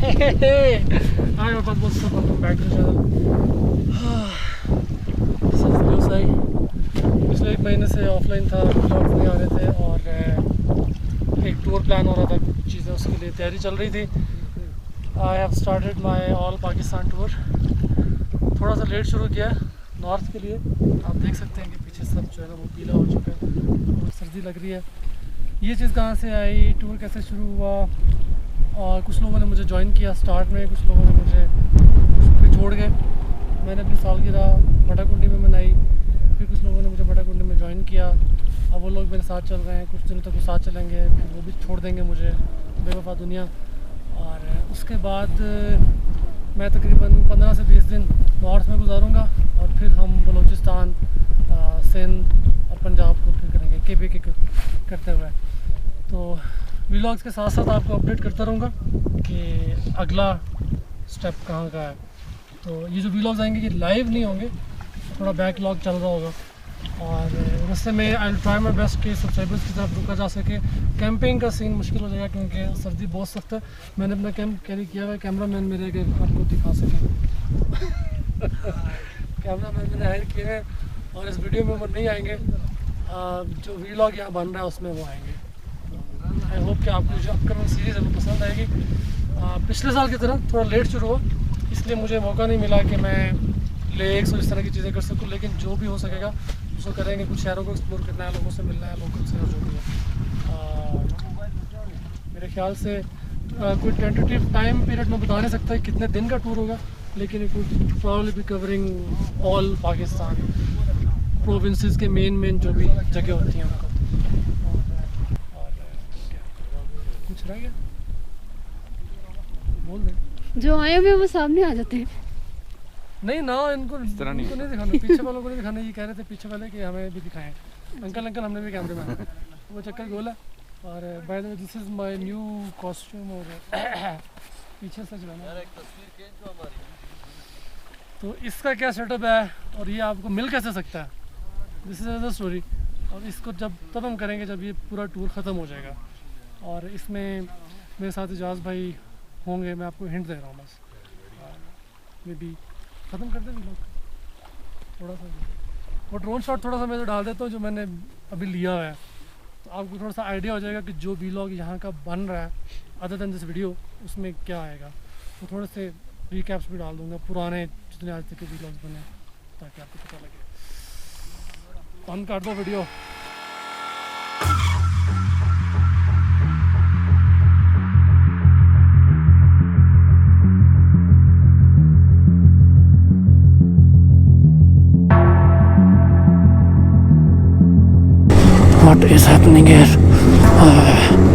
Hi, what's up? Welcome back to the channel. सही पिछले 1 महीने से ऑफलाइन था, व्लॉग्स नहीं आ रहे थे और एक टूर प्लान हो रहा था, कुछ चीज़ें उसके लिए तैयारी चल रही थी. I have started my all Pakistan tour. थोड़ा सा लेट शुरू किया नॉर्थ के लिए. आप देख सकते हैं कि पीछे सब जो है ना वो पीला हो चुका है और सर्दी लग रही है. ये चीज़ कहाँ से आई, टूर कैसे शुरू हुआ, और कुछ लोगों ने मुझे ज्वाइन किया स्टार्ट में, कुछ लोगों ने मुझे कुछ छोड़ गए. मैंने अपनी सालगिरह बटाकुंडी में मनाई, फिर कुछ लोगों ने मुझे बटाकुंडी में ज्वाइन किया. अब वो लोग मेरे साथ चल रहे हैं, कुछ दिनों तक वो साथ चलेंगे, फिर वो भी छोड़ देंगे मुझे, बेवफा दुनिया. और उसके बाद मैं तकरीबन 15 से 20 दिन नॉर्थ में गुजारूंगा और फिर हम बलूचिस्तान, सिंध और पंजाब को फिर करेंगे KP करते हुए. तो व्लॉग्स के साथ साथ आपको अपडेट करता रहूँगा कि अगला स्टेप कहाँ का है. तो ये जो व्लॉग्स आएंगे ये लाइव नहीं होंगे, थोड़ा बैकलॉग चल रहा होगा. और रास्ते में I will try my best कि सब्सक्राइबर्स की तरफ रुका जा सके. कैंपिंग का सीन मुश्किल हो जाएगा क्योंकि सर्दी बहुत सख्त है. मैंने अपना कैंप कैरी किया हुआ है, कैमरा मैन मेरे अगर आपको दिखा सके कैमरा मैन मैंने हायर किए हैं और इस वीडियो में वो नहीं आएंगे. जो व्लॉग यहाँ बन रहा है उसमें वो आएंगे. आई होप कि आपको जो अपकमिंग सीरीज़ है वो पसंद आएगी. पिछले साल की तरह थोड़ा लेट शुरू हुआ, इसलिए मुझे मौका नहीं मिला कि मैं लेक्स और इस तरह की चीज़ें कर सकूँ, लेकिन जो भी हो सकेगा उसको करेंगे. कुछ शहरों को एक्सप्लोर करना है, लोगों से मिलना है, लोकल से जो भी है. मेरे ख्याल से कोई टेंटेटिव टाइम पीरियड में बता नहीं सकता कितने दिन का टूर होगा, लेकिन it would probably be covering all Pakistan provinces के मेन जो भी जगह होती हैं उनको. कुछ रह गया बोल दे. जो आए हुए वो सामने आ जाते हैं. नहीं ना, इनको नहीं दिखाना, पीछे वालों को नहीं दिखाना. ये कह रहे थे पीछे वाले कि हमें भी दिखाएं. अंकल हमने भी कैमरे में वो चक्कर गोला. और by the way this is my new costume. और पीछे से जो है ना तो इसका क्या सेटअप है और ये आपको मिल कैसे सकता है, दिस इज अदर स्टोरी. और इसको तब हम करेंगे जब ये पूरा टूर ख़त्म हो जाएगा. और इसमें मेरे साथ इजाज़ भाई होंगे, मैं आपको हिंट दे रहा हूँ बस. मे बी ख़त्म कर दें लोग थोड़ा सा. वो ड्रोन शॉट थोड़ा सा मैं तो डाल देता हूँ जो मैंने अभी लिया हुआ है, तो आपको थोड़ा सा आइडिया हो जाएगा कि जो व्लॉग यहाँ का बन रहा है अदर दैन दिस वीडियो उसमें क्या आएगा. तो थोड़े से रिकैप्स भी डाल दूँगा पुराने जितने आज तक के व्लॉग्स बने, ताकि आपको पता लगे. ऑन कर दो video. What is happening here?